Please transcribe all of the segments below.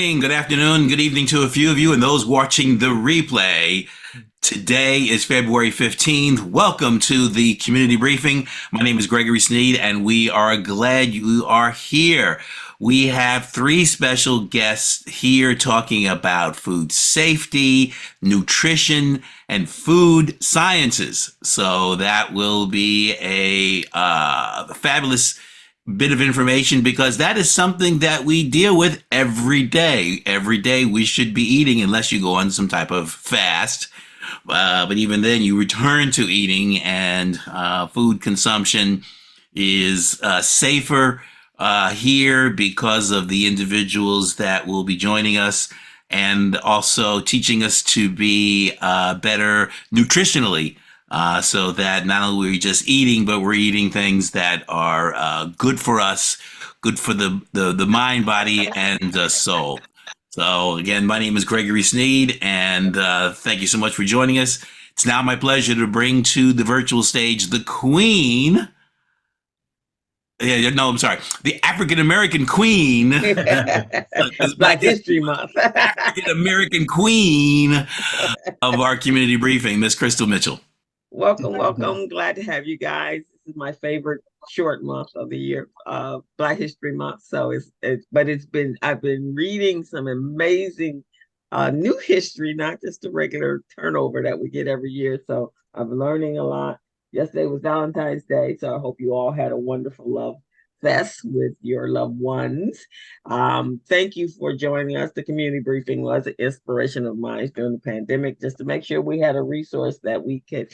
morning, good afternoon, good evening to a few of you and those watching the replay. Today is February 15th. Welcome to the community briefing. My name is Gregory Sneed, and we are glad you are here. We have three special guests here talking about food safety, nutrition, and food sciences. So that will be a fabulous bit of information because that is something that we deal with every day. Every day we should be eating unless you go on some type of fast. But even then you return to eating, and food consumption is safer here because of the individuals that will be joining us and also teaching us to be better nutritionally. So that not only are we just eating, but we're eating things that are good for us, good for the mind, body, and the soul. So again, my name is Gregory Sneed, and thank you so much for joining us. It's now my pleasure to bring to the virtual stage the Queen. No, I'm sorry. The African-American Queen. Black History Month. African-American Queen of our community briefing, Miss Crystal Mitchell. Welcome. Glad to have you guys. This is my favorite short month of the year, Black History Month. So I've been reading some amazing new history, not just the regular turnover that we get every year. So I'm learning a lot. Yesterday was Valentine's Day, so I hope you all had a wonderful love fest with your loved ones. Thank you for joining us. The community briefing was an inspiration of mine during the pandemic, just to make sure we had a resource that we could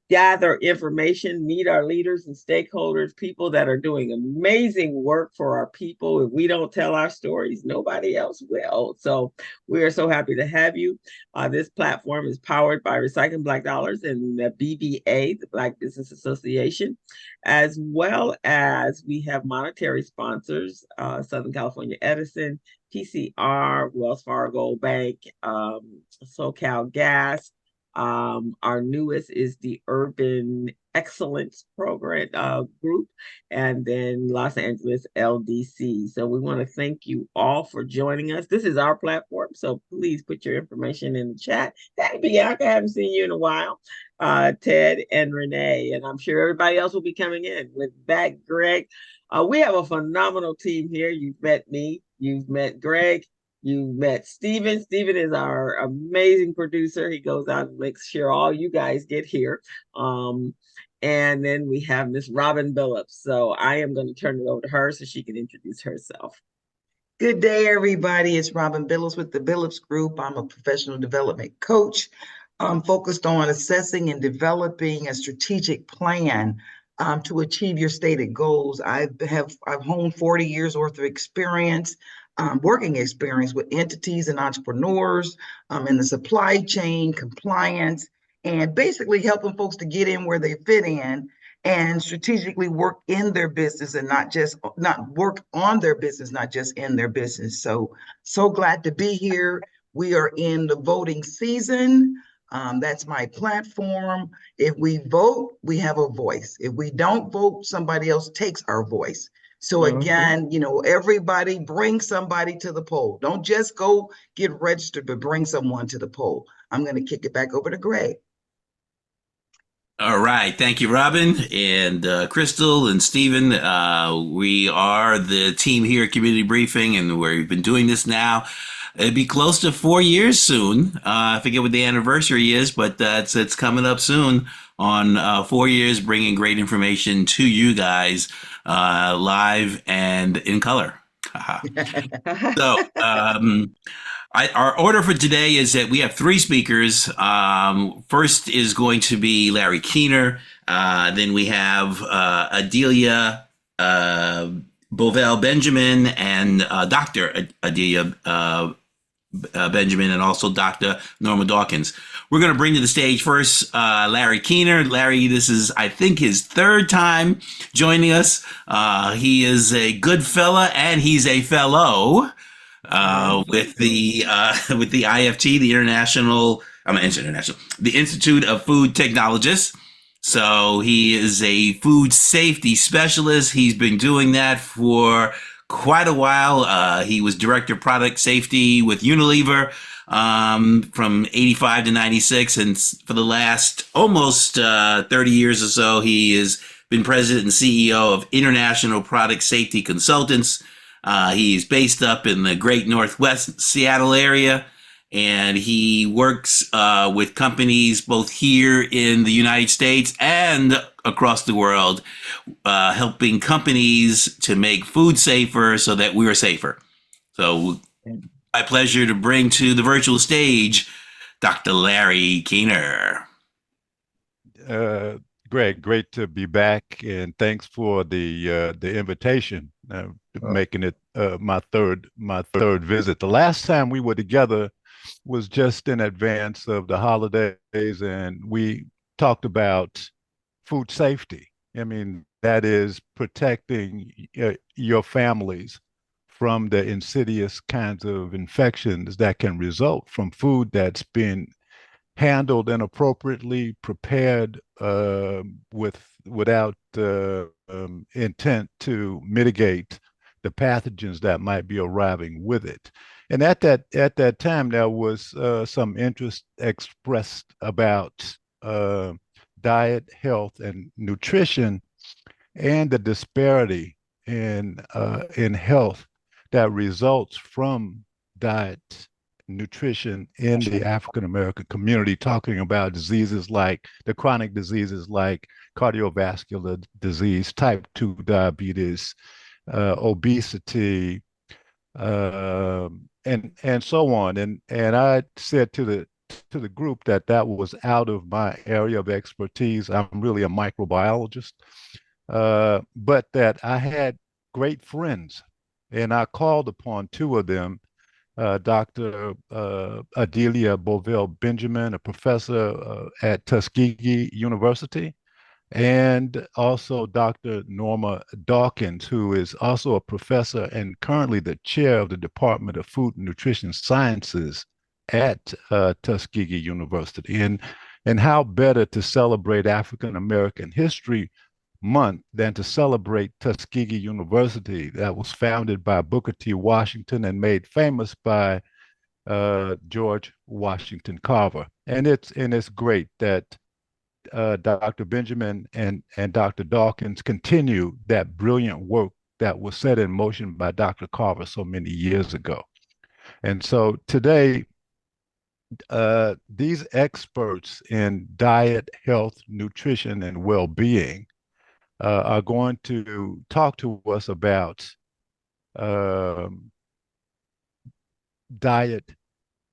gather information, meet our leaders and stakeholders, people that are doing amazing work for our people. If we don't tell our stories, nobody else will. So we are so happy to have you. This platform is powered by Recycling Black Dollars and the BBA, the Black Business Association, as well as we have monetary sponsors, Southern California Edison, PCR, Wells Fargo Bank, SoCal Gas. Our newest is the Urban Excellence Program group, and then Los Angeles LDC. So we want to thank you all for joining us. This is our platform, so please put your information in the chat. Hey, Bianca, I haven't seen you in a while. Ted and Renee, and I'm sure everybody else will be coming in. With that, Greg, we have a phenomenal team here. You've met me, you've met Greg. You met Steven. Steven is our amazing producer. He goes out and makes sure all you guys get here. And then we have Miss Robin Billups. So I am going to turn it over to her so she can introduce herself. Good day, everybody. It's Robin Billups with the Billups Group. I'm a professional development coach. I'm focused on assessing and developing a strategic plan to achieve your stated goals. I've honed 40 years worth of experience. Working experience with entities and entrepreneurs in the supply chain, compliance, and basically helping folks to get in where they fit in and strategically work in their business and not work on their business, not just in their business. So glad to be here. We are in the voting season. That's my platform. If we vote, we have a voice. If we don't vote, somebody else takes our voice. So again, everybody bring somebody to the poll. Don't just go get registered, but bring someone to the poll. I'm going to kick it back over to Greg. All right. Thank you, Robin and Crystal and Stephen. We are the team here at Community Briefing, and we've been doing this now. It'd be close to 4 years soon. I forget what the anniversary is, but it's coming up soon on 4 years, bringing great information to you guys live and in color. So our order for today is that we have three speakers. First is going to be Larry Keener. Then we have Adelia Bovell Benjamin and Dr. Adelia Benjamin, and also Dr. Norma Dawkins. We're going to bring to the stage first Larry Keener. Larry, this is, I think, his third time joining us. He is a good fella, and he's a fellow with the IFT, the Institute of Food Technologists. So he is a food safety specialist. He's been doing that for quite a while. He was director of product safety with Unilever from 85 to 96. And for the last almost 30 years or so, he has been president and CEO of International Product Safety Consultants. He's based up in the great Northwest Seattle area, and he works with companies both here in the United States and across the world, helping companies to make food safer so that we're safer. So my pleasure to bring to the virtual stage Dr. Larry Keener. Greg, great to be back, and thanks for the invitation. Making it my third visit. The last time we were together was just in advance of the holidays, and we talked about food safety. I mean, that is protecting your families from the insidious kinds of infections that can result from food that's been handled inappropriately, prepared without intent to mitigate the pathogens that might be arriving with it. And at that time, there was some interest expressed about diet, health, and nutrition, and the disparity in health that results from diet, nutrition in the African American community, talking about diseases like the chronic diseases like cardiovascular disease, type 2 diabetes, obesity, and so on. And I said to the group that was out of my area of expertise. I'm really a microbiologist, but that I had great friends, and I called upon two of them, Dr. Adelia Bovell Benjamin, a professor at Tuskegee University, and also Dr. Norma Dawkins, who is also a professor and currently the chair of the Department of Food and Nutrition Sciences at Tuskegee University. And how better to celebrate African American History Month than to celebrate Tuskegee University, that was founded by Booker T. Washington and made famous by George Washington Carver. And it's great that Dr. Benjamin and Dr. Dawkins continue that brilliant work that was set in motion by Dr. Carver so many years ago. And so today, these experts in diet, health, nutrition, and well-being are going to talk to us about diet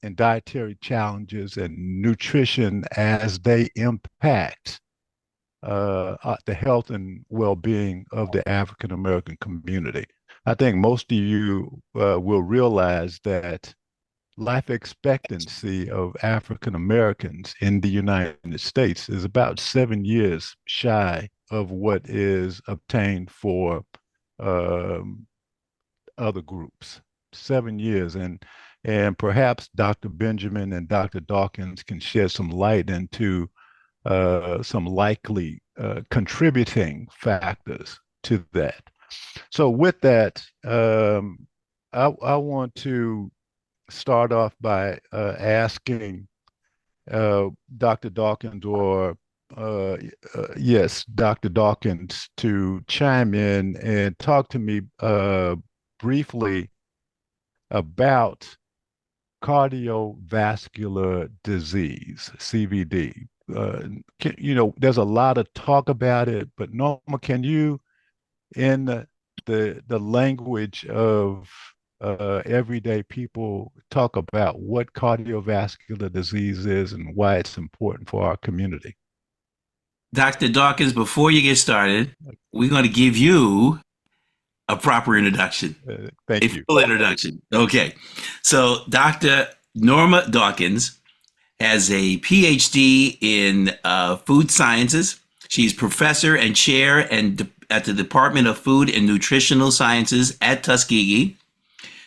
and dietary challenges and nutrition as they impact the health and well-being of the African American community. I think most of you will realize that life expectancy of African Americans in the United States is about 7 years shy of what is obtained for other groups. 7 years. And perhaps Dr. Benjamin and Dr. Dawkins can shed some light into some likely contributing factors to that. So with that, I want to start off by asking Dr. Dawkins, or yes, Dr. Dawkins, to chime in and talk to me briefly about cardiovascular disease, CVD. There's a lot of talk about it, but Norma, can you, in the language of everyday people, talk about what cardiovascular disease is and why it's important for our community? Dr. Dawkins, before you get started, we're going to give you a proper introduction. Thank you. Full introduction. Okay. So Dr. Norma Dawkins has a Ph.D. in food sciences. She's professor and chair at the Department of Food and Nutritional Sciences at Tuskegee.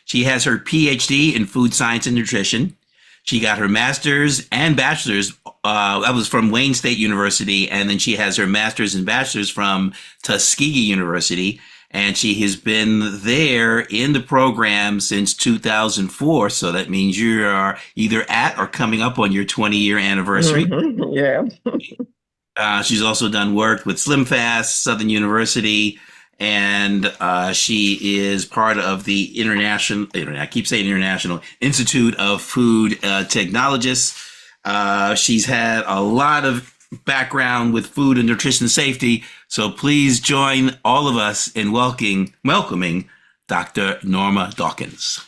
She has her Ph.D. in food science and nutrition. She got her master's and bachelor's, that was from Wayne State University, and then she has her master's and bachelor's from Tuskegee University. and she has been there in the program since 2004. So that means you are either at or coming up on your 20-year anniversary. Yeah. She's also done work with Slim Fast, Southern University, and she is part of the I keep saying International Institute of Food Technologists. She's had a lot of background with food and nutrition safety, so please join all of us in welcoming Dr. Norma Dawkins.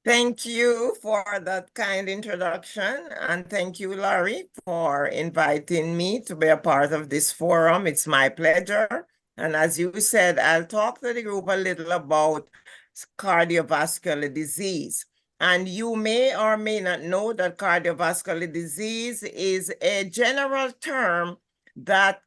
Thank you for that kind introduction, and thank you, Larry, for inviting me to be a part of this forum. It's my pleasure. And as you said, I'll talk to the group a little about cardiovascular disease. And you may or may not know that cardiovascular disease is a general term that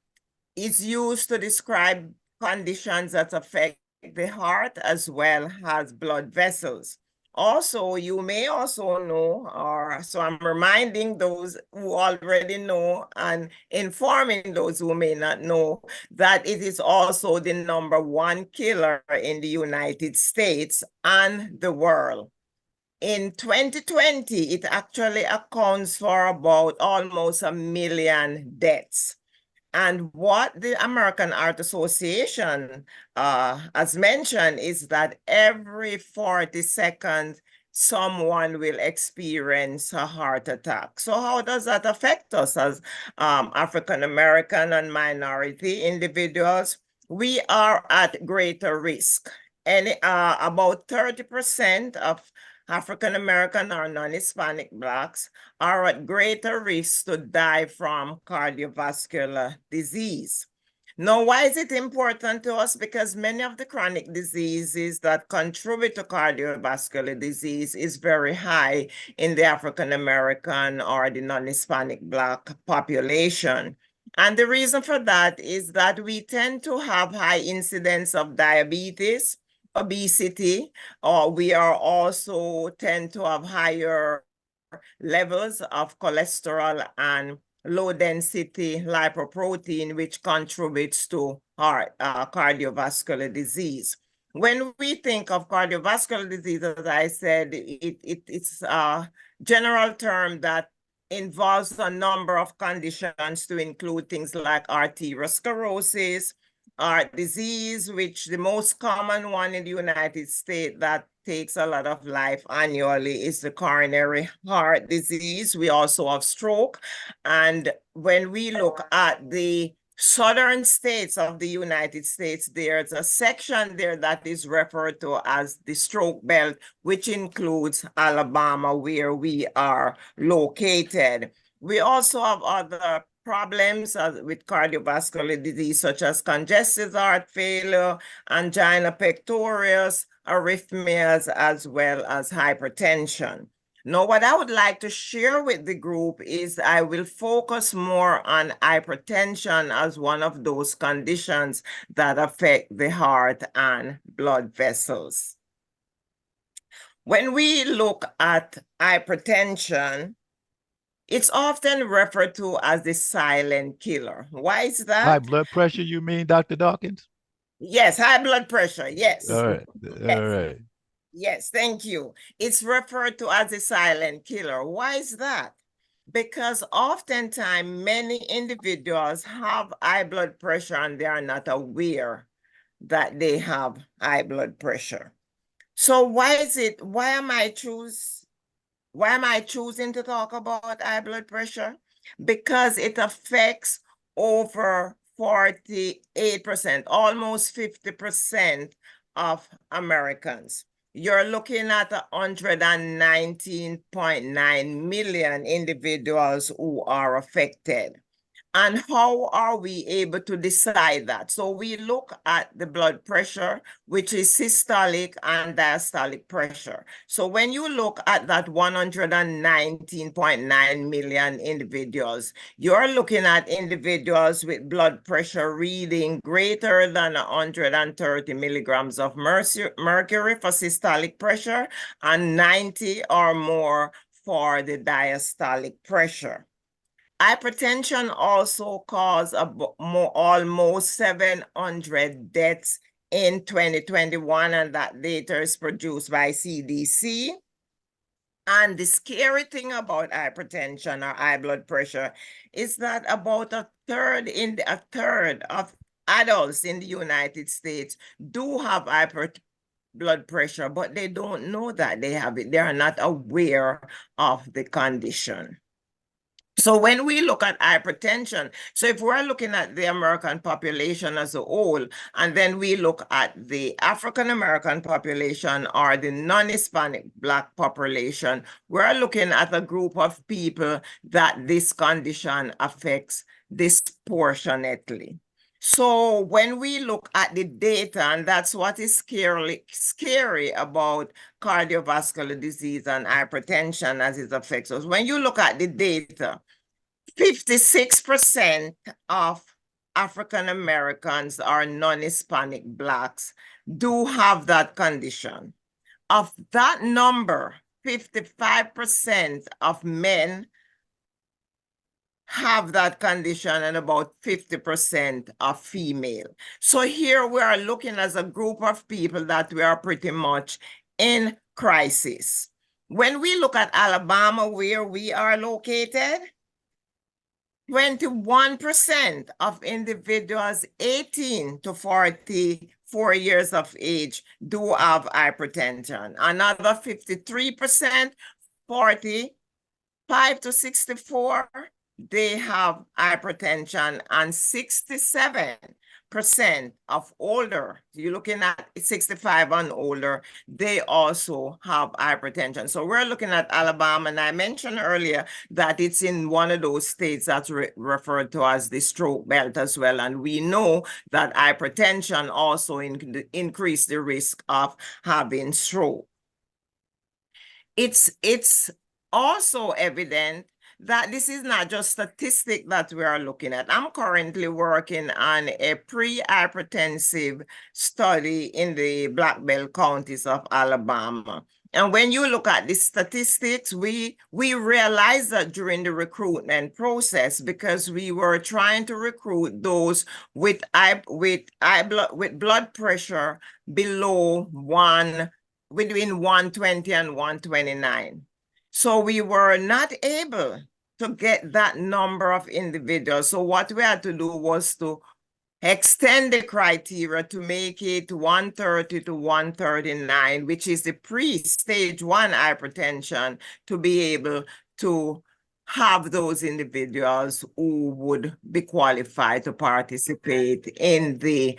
is used to describe conditions that affect the heart as well as blood vessels. Also, you may also know, or so I'm reminding those who already know and informing those who may not know, that it is also the #1 killer in the United States and the world. In 2020, it actually accounts for about almost 1 million deaths. And what the American Heart Association has mentioned is that every 40 seconds, someone will experience a heart attack. So how does that affect us as African American and minority individuals? We are at greater risk. And about 30% of African American or non-Hispanic Blacks are at greater risk to die from cardiovascular disease. Now, why is it important to us? Because many of the chronic diseases that contribute to cardiovascular disease is very high in the African American or the non-Hispanic Black population. And the reason for that is that we tend to have high incidence of diabetes, obesity, or we are also tend to have higher levels of cholesterol and low density lipoprotein, which contributes to heart cardiovascular disease. When we think of cardiovascular disease, as I said, it's a general term that involves a number of conditions to include things like arteriosclerosis, heart disease, which the most common one in the United States that takes a lot of life annually is the coronary heart disease. We also have stroke. And when we look at the southern states of the United States, there's a section there that is referred to as the stroke belt, which includes Alabama, where we are located. We also have other problems with cardiovascular disease, such as congestive heart failure, angina pectoris, arrhythmias, as well as hypertension. Now, what I would like to share with the group is I will focus more on hypertension as one of those conditions that affect the heart and blood vessels. When we look at hypertension, it's often referred to as the silent killer. Why is that? High blood pressure, you mean, Dr. Dawkins? Yes, high blood pressure. Yes. All right. Yes. All right. Yes, thank you. It's referred to as a silent killer. Why is that? Because oftentimes many individuals have high blood pressure and they are not aware that they have high blood pressure. So why am I choosing to talk about high blood pressure? Because it affects over 48%, almost 50% of Americans. You're looking at 119.9 million individuals who are affected. And how are we able to decide that? So we look at the blood pressure, which is systolic and diastolic pressure. So when you look at that 119.9 million individuals, you're looking at individuals with blood pressure reading greater than 130 milligrams of mercury for systolic pressure and 90 or more for the diastolic pressure. Hypertension also caused almost 700 deaths in 2021, and that data is produced by CDC. And the scary thing about hypertension or high blood pressure is that about a third of adults in the United States do have blood pressure, but they don't know that they have it. They are not aware of the condition. So when we look at hypertension, so if we're looking at the American population as a whole, and then we look at the African American population or the non-Hispanic Black population, we're looking at a group of people that this condition affects disproportionately. So when we look at the data, and that's what is scary about cardiovascular disease and hypertension as it affects us. When you look at the data, 56% of African Americans or non-Hispanic Blacks do have that condition. Of that number, 55% of men have that condition and about 50% are female. So here we are looking as a group of people that we are pretty much in crisis. When we look at Alabama, where we are located, 21% of individuals 18 to 44 years of age do have hypertension. Another 53%, 45 to 64, they have hypertension, and 67% of older, you're looking at 65 and older, they also have hypertension. So we're looking at Alabama, and I mentioned earlier that it's in one of those states that's referred to as the stroke belt as well. And we know that hypertension also increase the risk of having stroke. It's also evident that this is not just statistic that we are looking at. I'm currently working on a pre-hypertensive study in the Black Belt counties of Alabama. And when you look at the statistics, we realized that during the recruitment process, because we were trying to recruit those with blood pressure below between 120 and 129. So we were not able to get that number of individuals. So what we had to do was to extend the criteria to make it 130 to 139, which is the pre-stage 1 hypertension, to be able to have those individuals who would be qualified to participate in the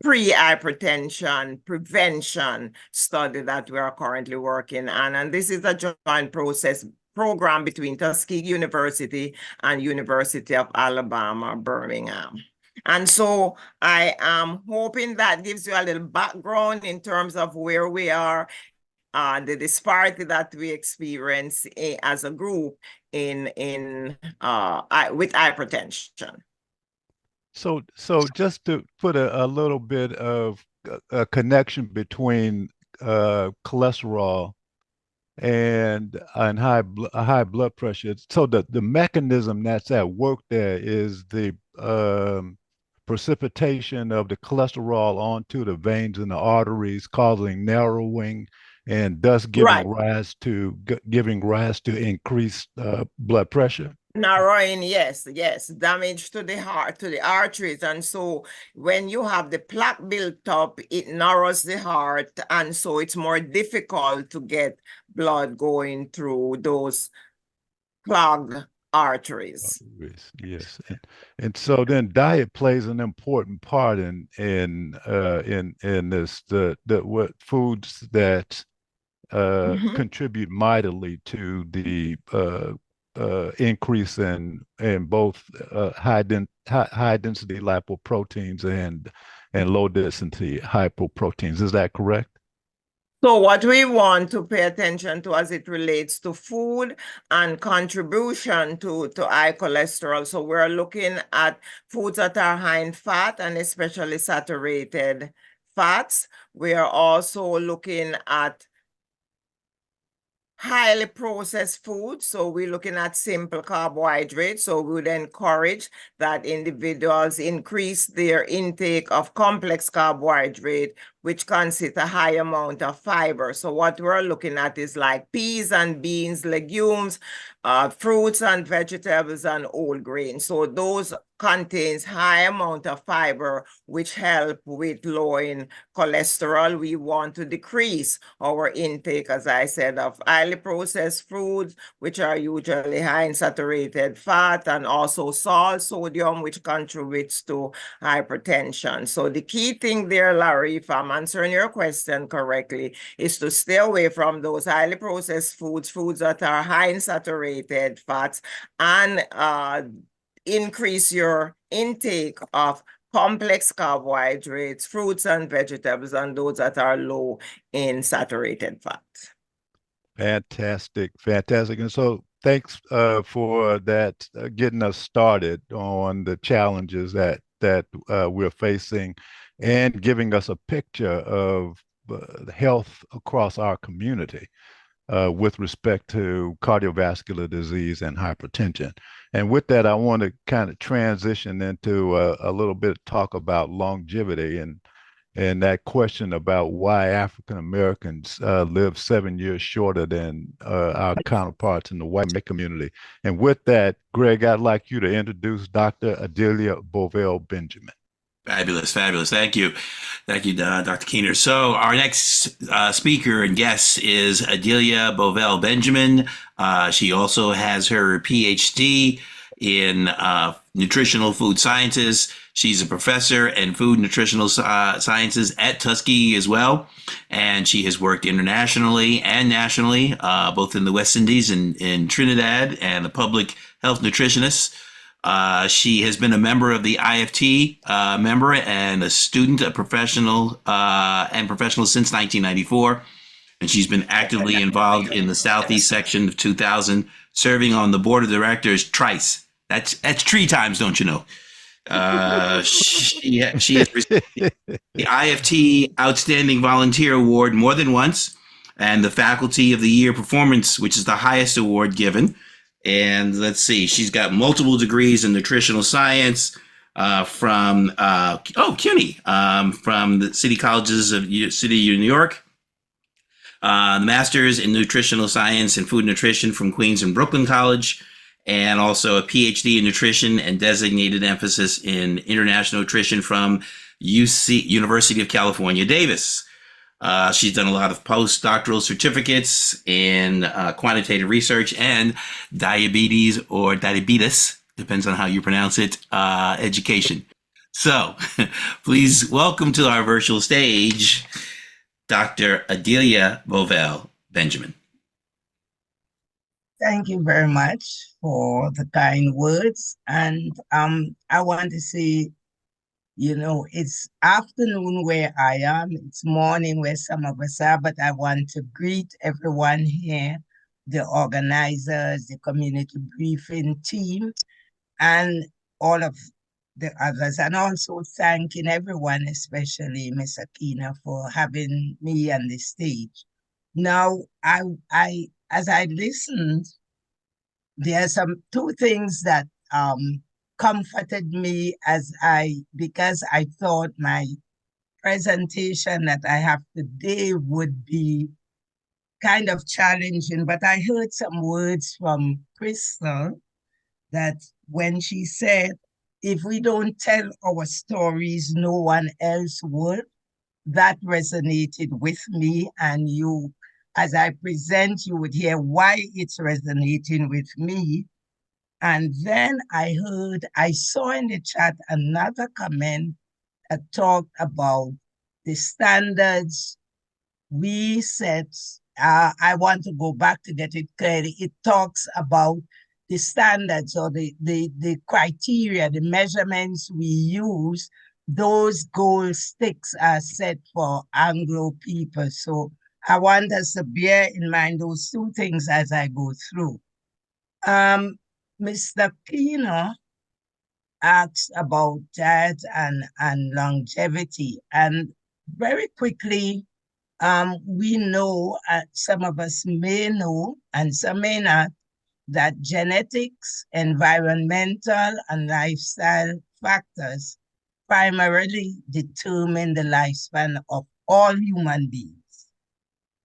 pre-hypertension prevention study that we are currently working on. And this is a joint program between Tuskegee University and University of Alabama, Birmingham. And so I am hoping that gives you a little background in terms of where we are, the disparity that we experience as a group with hypertension. So just to put a little bit of a connection between cholesterol and high blood pressure. So the mechanism that's at work there is the precipitation of the cholesterol onto the veins and the arteries, causing narrowing and thus giving rise to increased blood pressure. Narrowing, yes, damage to the heart, to the arteries. And so when you have the plaque built up, it narrows the heart. And so it's more difficult to get blood going through those clogged arteries. Yes. And so then diet plays an important part in this, what foods that contribute mightily to the increase in both high density lipoproteins and low density hypoproteins. Is that correct? So what we want to pay attention to as it relates to food and contribution to high cholesterol. So we're looking at foods that are high in fat and especially saturated fats. We are also looking at highly processed food. So we're looking at simple carbohydrates. So we would encourage that individuals increase their intake of complex carbohydrate, which consists a high amount of fiber. So what we're looking at is like peas and beans, legumes, fruits and vegetables, and whole grains. So those contains high amount of fiber, which help with lowering cholesterol. We want to decrease our intake, as I said, of highly processed foods, which are usually high in saturated fat, and also salt, sodium, which contributes to hypertension. So the key thing there, Larry, if I'm answering your question correctly, is to stay away from those highly processed foods, foods that are high in saturated fats, and increase your intake of complex carbohydrates, fruits and vegetables, and those that are low in saturated fat. Fantastic, fantastic. And so thanks for that, getting us started on the challenges that we're facing and giving us a picture of health across our community with respect to cardiovascular disease and hypertension. And with that, I want to kind of transition into a little bit of talk about longevity and that question about why African Americans live 7 years shorter than our counterparts in the white community. And with that, Greg, I'd like you to introduce Dr. Adelia Bovell Benjamin. Fabulous, fabulous. Thank you. Thank you, Dr. Keener. So our next speaker and guest is Adelia Bovell Benjamin. She also has her Ph.D. in nutritional food sciences. She's a professor in food nutritional sciences at Tuskegee as well. And she has worked internationally and nationally, both in the West Indies and in Trinidad, and a public health nutritionist. She has been a member of the IFT member and a student, a professional since 1994. And she's been actively involved in the Southeast section of 2000, serving on the board of directors twice. That's 3 times, don't you know? She has received the IFT Outstanding Volunteer Award more than once, and the Faculty of the Year Performance, which is the highest award given. And let's see, she's got multiple degrees in nutritional science from CUNY, from the City Colleges of City of New York. The master's in nutritional science and food nutrition from Queens and Brooklyn College, and also a PhD in nutrition and designated emphasis in international nutrition from University of California, Davis. She's done a lot of postdoctoral certificates in quantitative research and diabetes, depends on how you pronounce it, education. So please welcome to our virtual stage, Dr. Adelia Bovell Benjamin. Thank you very much for the kind words. And I want to say, it's afternoon where I am, it's morning where some of us are, but I want to greet everyone here, the organizers, the community briefing team, and all of the others, and also thanking everyone, especially Ms. Akina, for having me on the stage. Now, as I listened, there are 2 things that comforted me because I thought my presentation that I have today would be kind of challenging, but I heard some words from Crystal that when she said, if we don't tell our stories, no one else would. That resonated with me, and you, as I present, you would hear why it's resonating with me. And then I saw in the chat another comment that talked about the standards we set. I want to go back to get it clear. It talks about the standards or the criteria, the measurements we use. Those goal sticks are set for Anglo people. So I want us to bear in mind those 2 things as I go through. Mr. Keener asked about that and longevity. And very quickly, We know, some of us may know, and some may not, that genetics, environmental, and lifestyle factors primarily determine the lifespan of all human beings,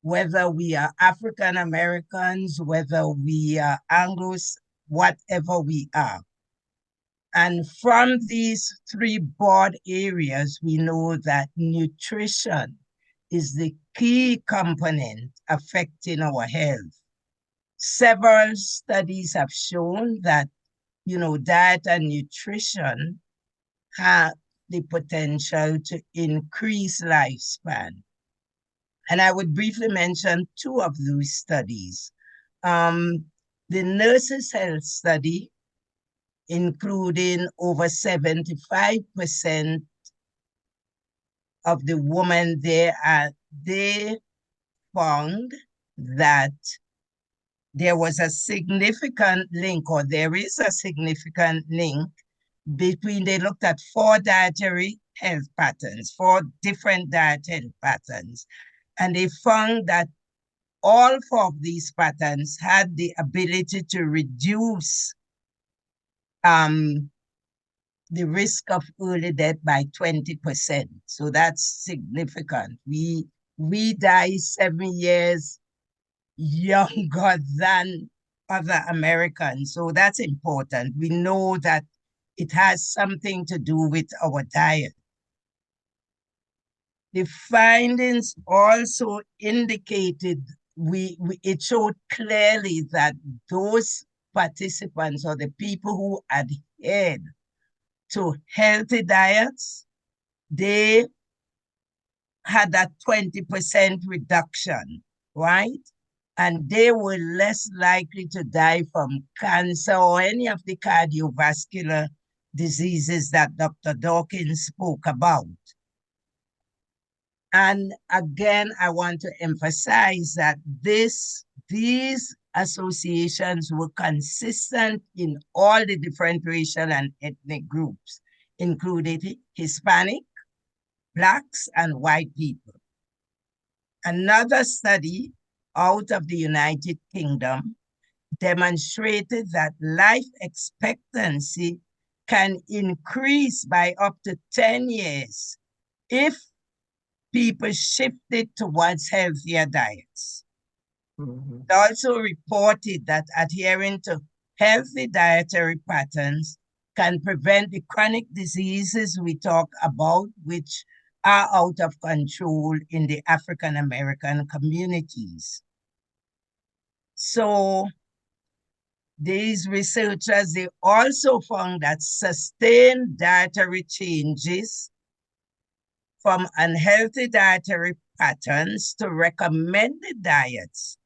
whether we are African Americans, whether we are Anglos, whatever we are. And from these three broad areas, we know that nutrition is the key component affecting our health. Several studies have shown that, diet and nutrition have the potential to increase lifespan. And I would briefly mention two of those studies. The Nurses' Health Study, including over 75% of the women there, they found that there was a significant link, or there is a significant link between, they looked at 4 dietary health patterns, 4 different diet health patterns, and they found that all 4 of these patterns had the ability to reduce the risk of early death by 20%. So that's significant. We die 7 years younger than other Americans. So that's important. We know that it has something to do with our diet. The findings also indicated, it showed clearly that those participants, or the people who adhered to healthy diets, they had a 20% reduction, right? And they were less likely to die from cancer or any of the cardiovascular diseases that Dr. Dawkins spoke about. And again, I want to emphasize that these associations were consistent in all the different racial and ethnic groups, including Hispanic, Blacks, and white people. Another study out of the United Kingdom demonstrated that life expectancy can increase by up to 10 years if people shifted towards healthier diets. Mhm. It also reported that adhering to healthy dietary patterns can prevent the chronic diseases we talk about, which are out of control in the African American communities. So these researchers, they also found that sustained dietary changes from unhealthy dietary patterns to recommended diets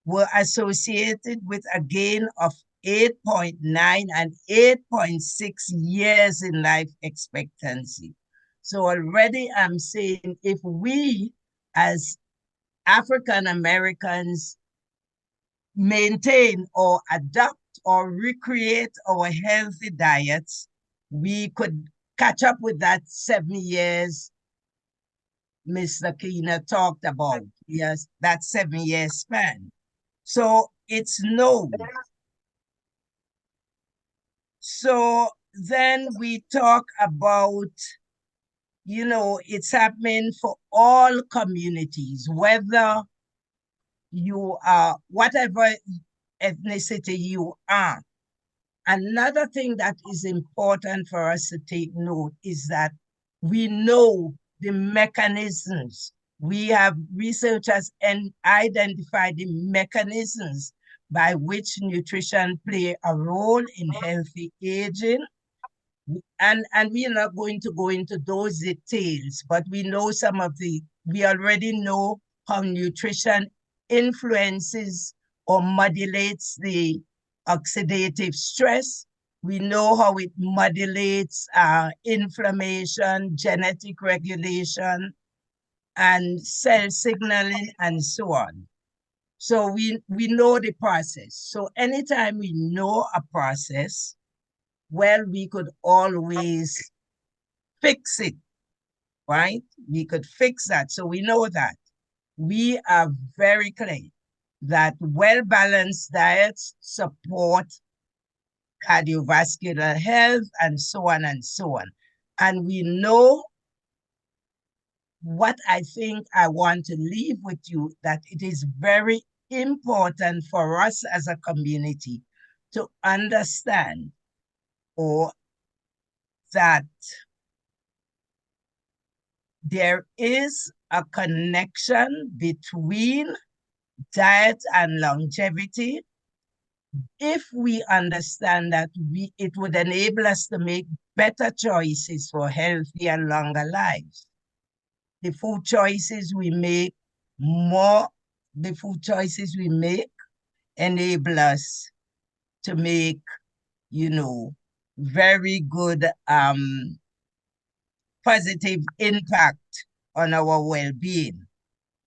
were associated with a gain of 8.9 and 8.6 years in life expectancy. So already I'm saying, if we as African Americans maintain or adopt or recreate our healthy diets, we could catch up with that 7 years Mr. Keener talked about. Yes, that 7-year span. So it's known. So then we talk about, it's happening for all communities, whether you are, whatever ethnicity you are. Another thing that is important for us to take note is that we know the mechanisms. We have researchers and identified the mechanisms by which nutrition play a role in healthy aging. And we are not going to go into those details, but we know we already know how nutrition influences or modulates the oxidative stress. We know how it modulates inflammation, genetic regulation, and cell signaling, and so on. So we know the process. So anytime we know a process, well, we could always fix it, right? We could fix that. So we know that. we are very clear that well-balanced diets support cardiovascular health and so on and so on. And we know what I think I want to leave with you, that it is very important for us as a community to understand or that there is a connection between diet and longevity. If we understand that, it would enable us to make better choices for healthy and longer lives. The food choices we make enable us to make, very good positive impact on our well-being.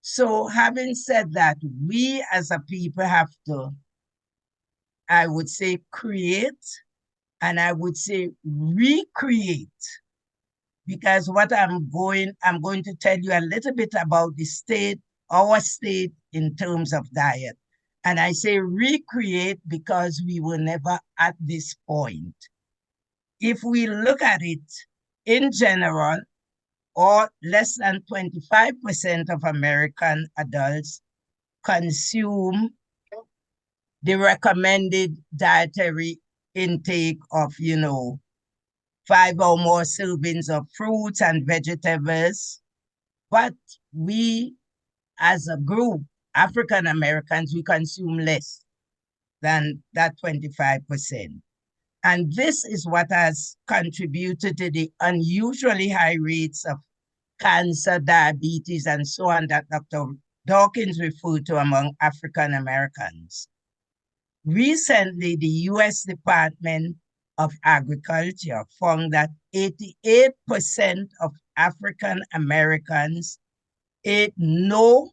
So having said that, we as a people have to, I would say, create, and I would say recreate, because what I'm going to tell you a little bit about our state in terms of diet. And I say recreate because we were never at this point. If we look at it in general, or less than 25% of American adults consume the recommended dietary intake of, 5 or more servings of fruits and vegetables. But we, as a group, African Americans, we consume less than that 25%. And this is what has contributed to the unusually high rates of cancer, diabetes, and so on that Dr. Dawkins referred to among African Americans. Recently, the U.S. Department of Agriculture found that 88% of African Americans ate no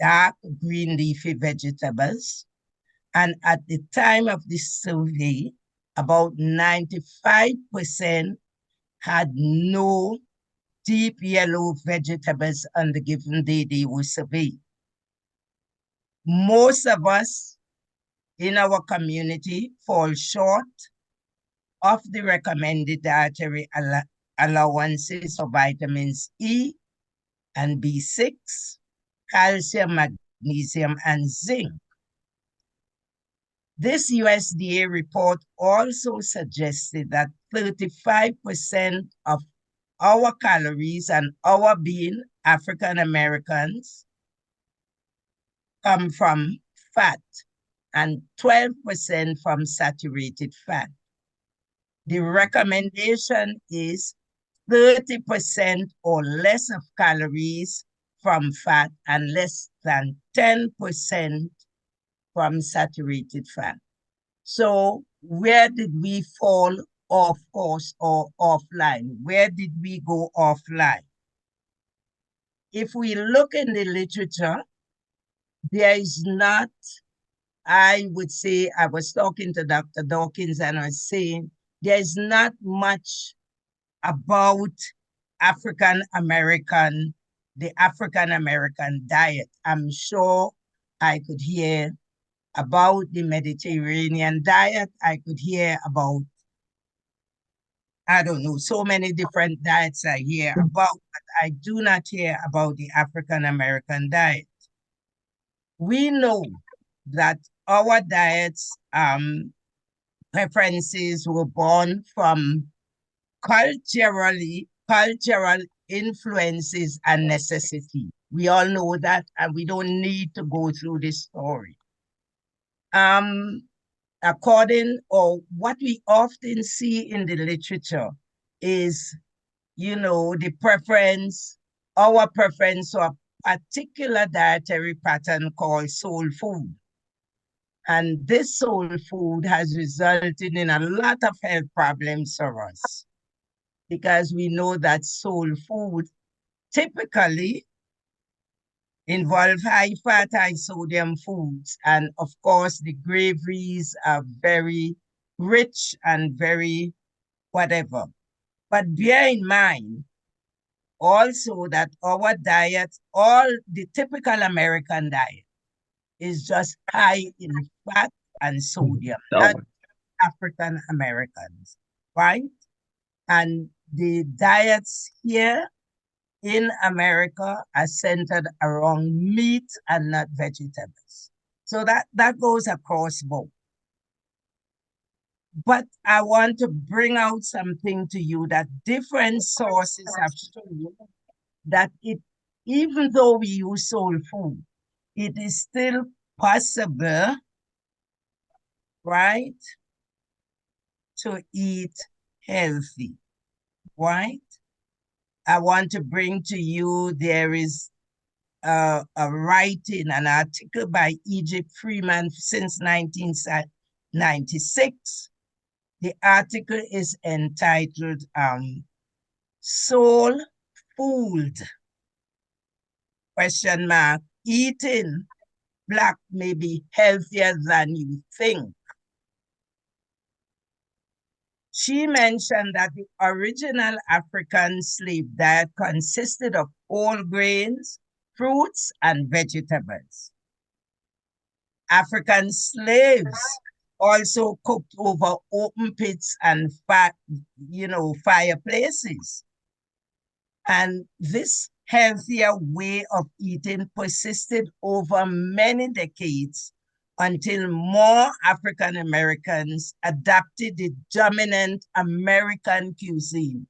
dark green leafy vegetables. And at the time of this survey, about 95% had no deep yellow vegetables on the given day they were surveyed. Most of us in our community fall short of the recommended dietary allowances of vitamins E and B6, calcium, magnesium, and zinc. This USDA report also suggested that 35% of our calories, and our being African Americans, come from fat and 12% from saturated fat. The recommendation is 30% or less of calories from fat and less than 10% from saturated fat. So where did we fall off course or offline? Where did we go offline? If we look in the literature, there is not, I would say, I was talking to Dr. Dawkins and I was saying, there is not much about the African American diet. I'm sure I could hear about the Mediterranean diet. I could hear about, I don't know, so many different diets I hear about, but I do not hear about the African American diet. We know that our diets preferences were born from cultural influences and necessity. We all know that, and we don't need to go through this story. What we often see in the literature is, our preference for a particular dietary pattern called soul food. And this soul food has resulted in a lot of health problems for us, because we know that soul food typically involve high fat, high sodium foods. And of course, the gravies are very rich and very whatever. But bear in mind, also that our diet, all the typical American diet, is just high in fat and sodium, not African Americans, right? And the diets here in America are centered around meat and not vegetables. So that goes across both. But I want to bring out something to you that different sources have shown that even though we use soul food, it is still possible, right, to eat healthy, right? I want to bring to you, there is a writing, an article by Egypt Freeman since 1996. The article is entitled Soul Food, question mark, eating black may be healthier than you think. She mentioned that the original African slave diet consisted of whole grains, fruits, and vegetables. African slaves also cooked over open pits and fireplaces. And this healthier way of eating persisted over many decades until more African Americans adapted the dominant American cuisine.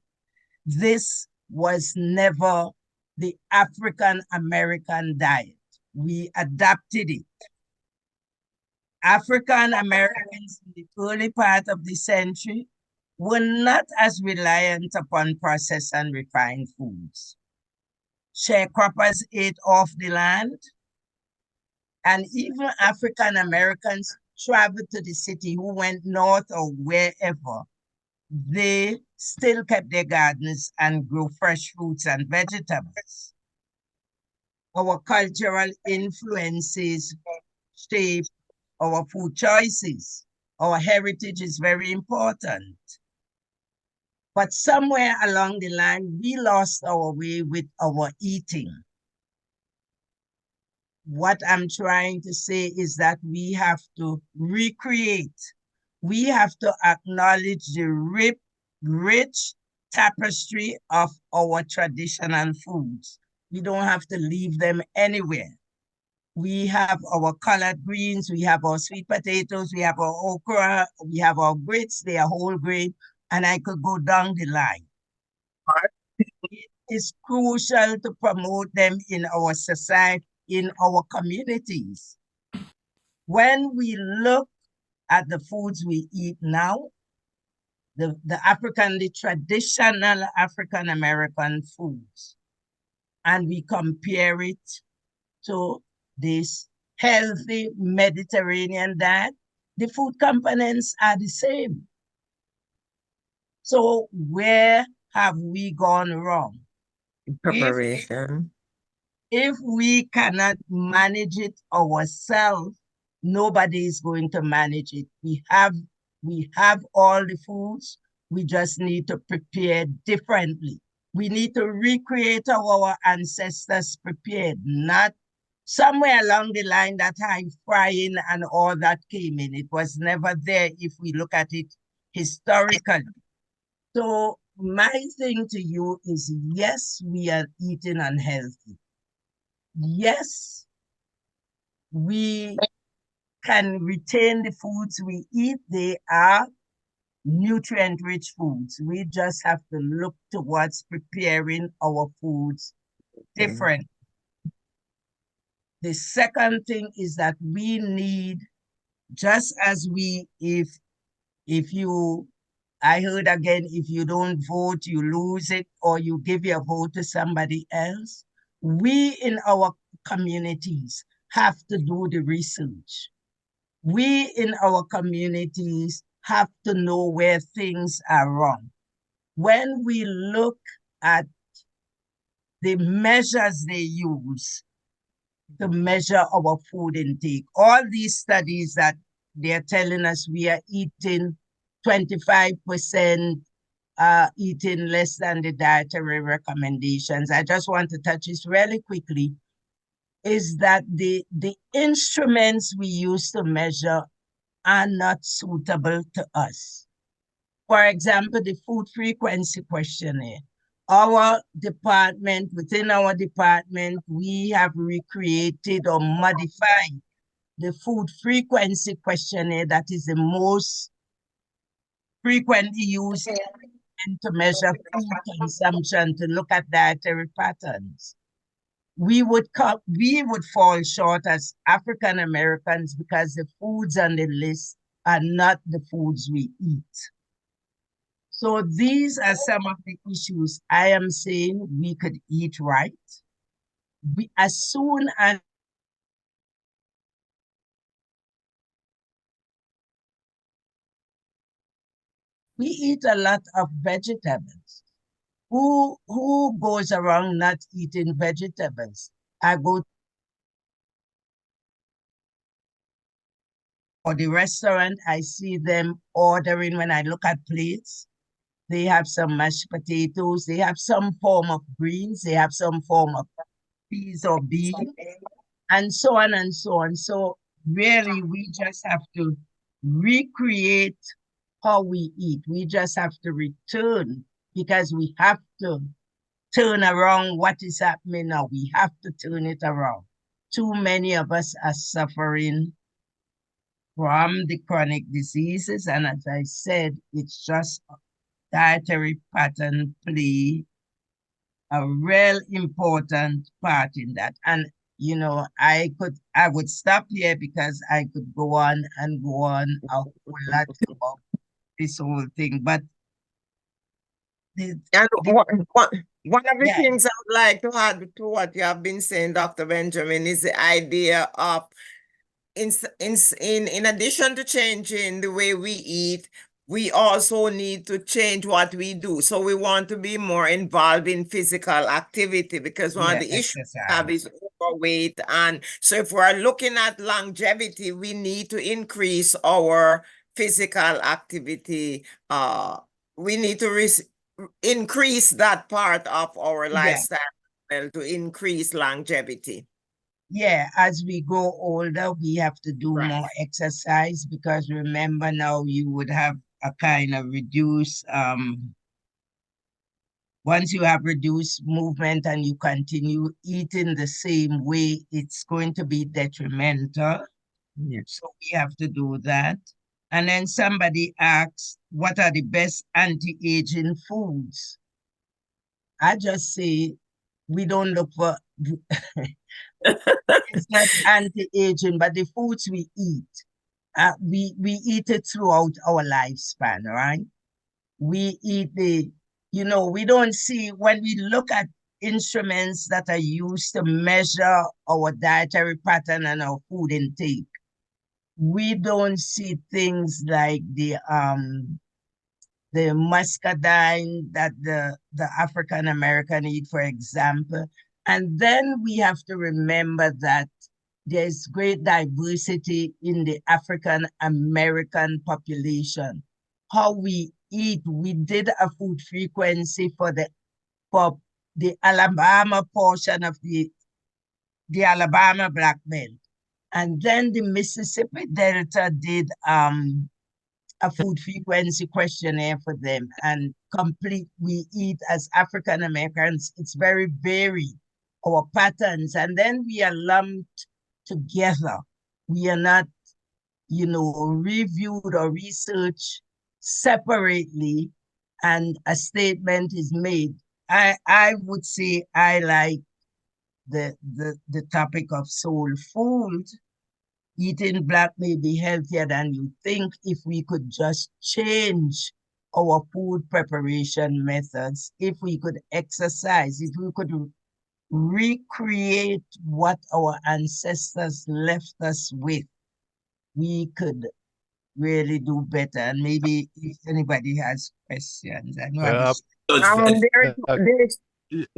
This was never the African American diet. We adapted it. African Americans in the early part of the century were not as reliant upon processed and refined foods. Sharecroppers ate off the land, and even African Americans traveled to the city who went north or wherever. They still kept their gardens and grew fresh fruits and vegetables. Our cultural influences shape our food choices. Our heritage is very important. But somewhere along the line, we lost our way with our eating. What I'm trying to say is that we have to recreate. We have to acknowledge the rich tapestry of our traditional foods. We don't have to leave them anywhere. We have our collard greens, we have our sweet potatoes, we have our okra, we have our grits, they are whole grain, and I could go down the line. It is crucial to promote them in our society, in our communities. When we look at the foods we eat now, the traditional African American foods, and we compare it to this healthy Mediterranean diet, the food components are the same. So where have we gone wrong? Preparation. If we cannot manage it ourselves, nobody is going to manage it. We have all the foods. We just need to prepare differently. We need to recreate how our ancestors prepared, not somewhere along the line that high frying and all that came in. It was never there if we look at it historically. So my thing to you is, yes, we are eating unhealthy. Yes, we can retain the foods we eat. They are nutrient-rich foods. We just have to look towards preparing our foods different. The second thing is that we need, just as I heard again, if you don't vote, you lose it, or you give your vote to somebody else. We in our communities have to do the research. We in our communities have to know where things are wrong. When we look at the measures they use to measure our food intake, all these studies that they're telling us we are eating 25% eating less than the dietary recommendations. I just want to touch this really quickly, is that the instruments we use to measure are not suitable to us. For example, the food frequency questionnaire. Our department, within our department, we have recreated or modified the food frequency questionnaire that is the most frequently used to measure food consumption, to look at dietary patterns. We would fall short as African Americans because the foods on the list are not the foods we eat. So these are some of the issues I am saying we could eat right. As soon as we eat a lot of vegetables. Who goes around not eating vegetables? I go to the restaurant, I see them ordering. When I look at plates, they have some mashed potatoes, they have some form of greens, they have some form of peas or beans, and so on and so on. So really, we just have to recreate how we eat. We just have to return, because we have to turn around what is happening now. We have to turn it around. Too many of us are suffering from the chronic diseases. And as I said, it's just dietary pattern play a real important part in that. And you know, I would stop here because I could go on and go on a whole lot about this whole thing. But and one of the things I would like to add to what you have been saying, Dr. Benjamin, is the idea of in addition to changing the way we eat, we also need to change what we do. So we want to be more involved in physical activity, because one of the issues we have is overweight. And so if we're looking at longevity, we need to increase our physical activity. We need to increase that part of our lifestyle to increase longevity. Yeah, as we grow older, we have to do more exercise, because remember now you would have a kind of reduced, once you have reduced movement and you continue eating the same way, it's going to be detrimental. So we have to do that. And then somebody asks, what are the best anti-aging foods? I just say, we don't look for it's not anti-aging, but the foods we eat, we eat it throughout our lifespan, right? We eat we don't see, when we look at instruments that are used to measure our dietary pattern and our food intake, we don't see things like the muscadine that the African American eat, for example. And then we have to remember that there's great diversity in the African American population. How we eat, we did a food frequency for the Alabama portion of the Alabama Black Belt. And then the Mississippi Delta did a food frequency questionnaire for them, and we eat as African Americans. It's very varied, our patterns, and then we are lumped together. We are not, reviewed or researched separately, and a statement is made. I would say I like the topic of soul food. Eating black may be healthier than you think if we could just change our food preparation methods, if we could exercise, if we could recreate what our ancestors left us with, we could really do better. And maybe if anybody has questions, I know go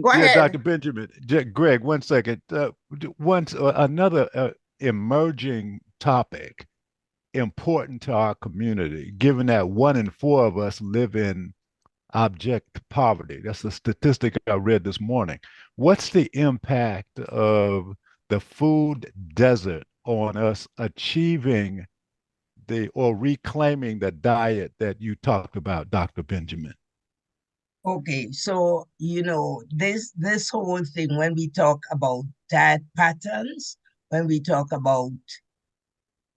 ahead. Dr. Benjamin, Greg, 1 second. Another emerging topic important to our community, given that 1 in 4 of us live in abject poverty. That's a statistic I read this morning. What's the impact of the food desert on us achieving or reclaiming the diet that you talked about, Dr. Benjamin? Okay, so this whole thing, when we talk about diet patterns, when we talk about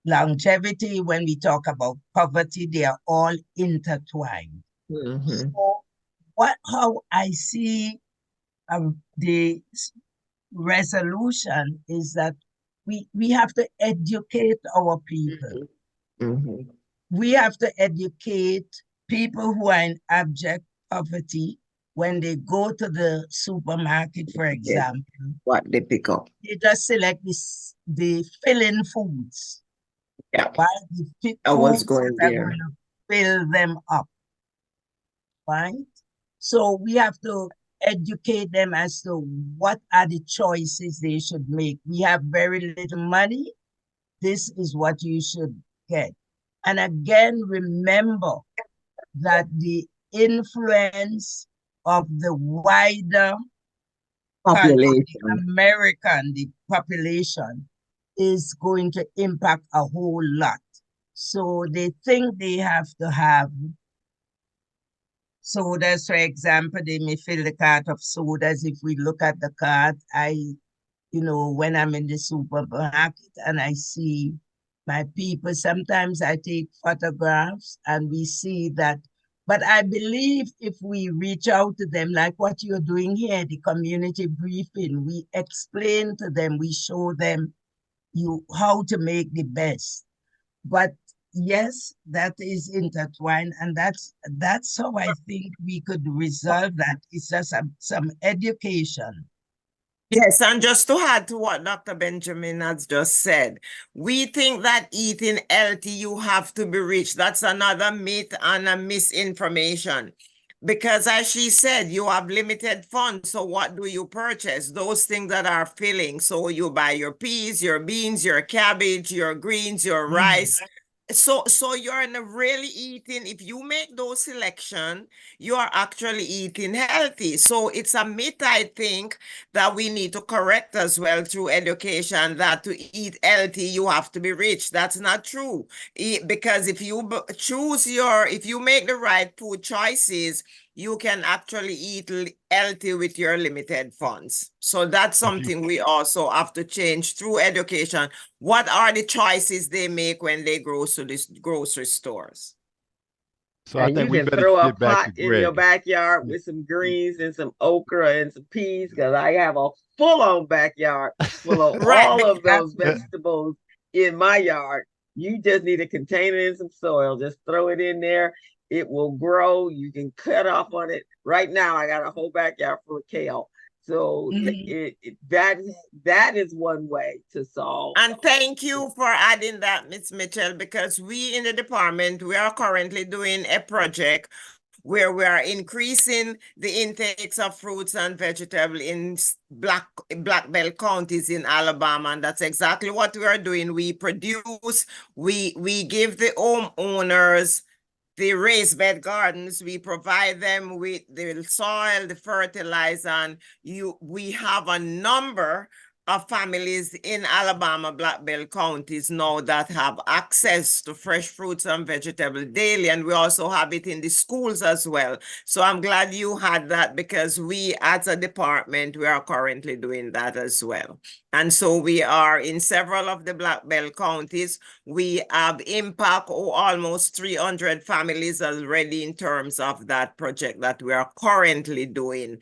longevity, when we talk about poverty, they are all intertwined. Mm-hmm. So how I see the resolution is that we have to educate our people. Mm-hmm. We have to educate people who are in abject poverty when they go to the supermarket, for example. What they pick up. They just select the fill-in foods. Yeah. Right? The I was foods going that are there. going to fill them up. Right? So we have to educate them as to what are the choices they should make. We have very little money. This is what you should get. And again, remember that the influence of the wider Population. the population is going to impact a whole lot. So they think they have to have sodas, for example. They may fill the cart of sodas. If we look at the cart, when I'm in the supermarket and I see my people, sometimes I take photographs and we see that. But I believe if we reach out to them, like what you're doing here, the community briefing, we explain to them, we show them how to make the best. But yes, that is intertwined, and that's how I think we could resolve that. It's just some education. Yes, and just to add to what Dr. Benjamin has just said, we think that eating healthy, you have to be rich. That's another myth and a misinformation. Because as she said, you have limited funds. So what do you purchase? Those things that are filling. So you buy your peas, your beans, your cabbage, your greens, your rice. So you're not really eating, if you make those selection, you are actually eating healthy. So it's a myth, I think, that we need to correct as well through education, that to eat healthy, you have to be rich. That's not true. Because if you if you make the right food choices, you can actually eat healthy with your limited funds. So that's something we also have to change through education. What are the choices they make when they go to the grocery stores? So I And think you we can better throw a get back to pot in your Greg. backyard Yeah. with some greens and some okra and some peas, because I have a full-on backyard full of Right. all of those Yeah. vegetables in my yard. You just need a container and some soil. Just throw it in there. It will grow. You can cut off on it. Right now, I got a whole backyard full of kale. So that is one way to solve. And thank you for adding that, Ms. Mitchell, because we in the department, we are currently doing a project where we are increasing the intakes of fruits and vegetables in black belt counties in Alabama. And that's exactly what we are doing. We produce, we give the homeowners the raised bed gardens. We provide them with the soil, the fertilizer, and we have a number of families in Alabama, Black Belt counties now that have access to fresh fruits and vegetables daily. And we also have it in the schools as well. So I'm glad you had that, because we as a department, we are currently doing that as well. And so we are in several of the Black Belt counties. We have impact almost 300 families already in terms of that project that we are currently doing,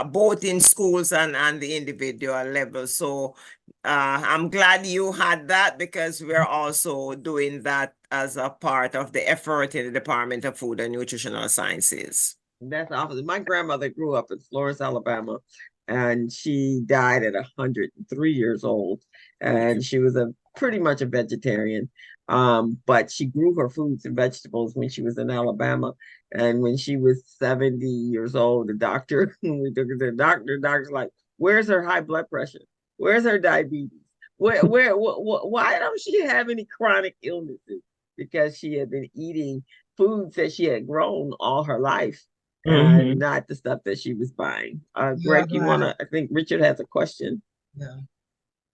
both in schools and the individual level. So I'm glad you had that, because we're also doing that as a part of the effort in the Department of Food and Nutritional Sciences. That's awesome. My grandmother grew up in Florence, Alabama, and she died at 103 years old. And she was pretty much a vegetarian. But she grew her fruits and vegetables when she was in Alabama. And when she was 70 years old, when we took her to the doctor's like, where's her high blood pressure? Where's her diabetes? Why don't she have any chronic illnesses? Because she had been eating foods that she had grown all her life. and not the stuff that she was buying. Greg, you want to, I think Richard has a question. Yeah.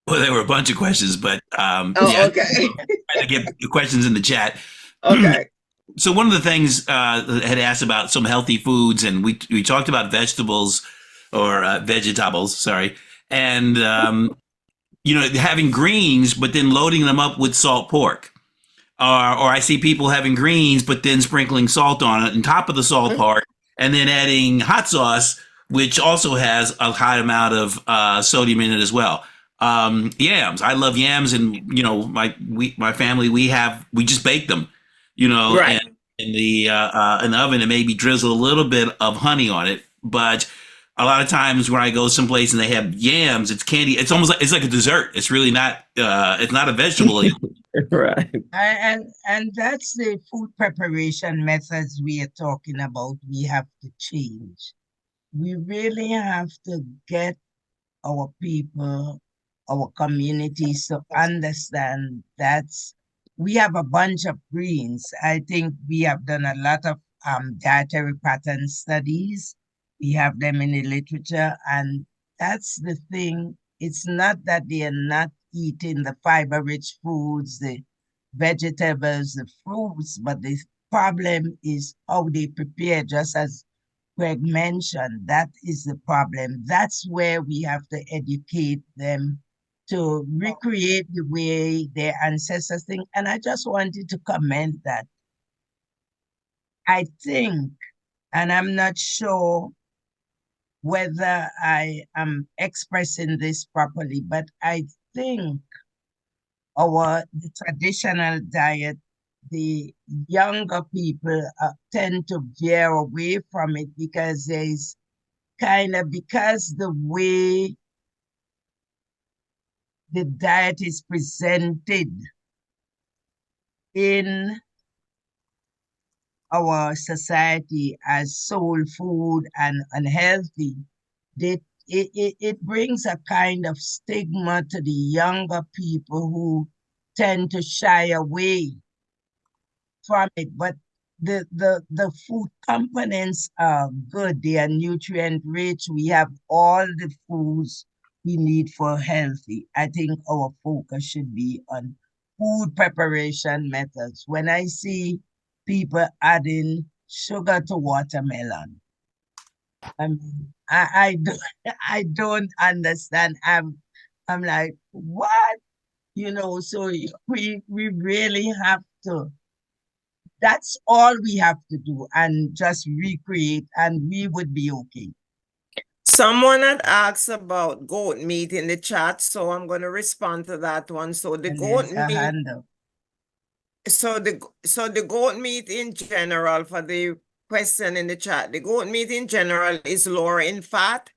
Well, there were a bunch of questions, but Oh, okay. trying to get the questions in the chat. Okay. So one of the things had asked about some healthy foods, and we talked about vegetables or vegetables, sorry, and having greens, but then loading them up with salt pork. Or I see people having greens, but then sprinkling salt on it on top of the salt part, and then adding hot sauce, which also has a high amount of sodium in it as well. Yams, I love yams, and my family we just bake them, Right. in the oven, and maybe drizzle a little bit of honey on it. But a lot of times when I go someplace and they have yams, it's candy. It's almost like it's like a dessert. It's really not. It's not a vegetable. Right. And that's the food preparation methods we are talking about. We have to change. We really have to get our people, our communities to understand that we have a bunch of greens. I think we have done a lot of dietary pattern studies. We have them in the literature, and that's the thing. It's not that they are not eating the fiber-rich foods, the vegetables, the fruits, but the problem is how they prepare, just as Greg mentioned. That is the problem. That's where we have to educate them to recreate the way their ancestors think. And I just wanted to comment that I think, and I'm not sure whether I am expressing this properly, but I think the traditional diet, the younger people tend to veer away from it because because the way the diet is presented in our society as soul food and unhealthy, it brings a kind of stigma to the younger people who tend to shy away from it. But the food components are good. They are nutrient rich. We have all the foods we need for healthy. I think our focus should be on food preparation methods. When I see people adding sugar to watermelon, I mean, I don't understand. I'm like, what? So we really have to, that's all we have to do, and just recreate, and we would be okay. Someone had asked about goat meat in the chat, so I'm going to respond to that one. So the And goat there's a meat, hand up. so the goat meat in general, for the question in the chat, the goat meat in general is lower in fat.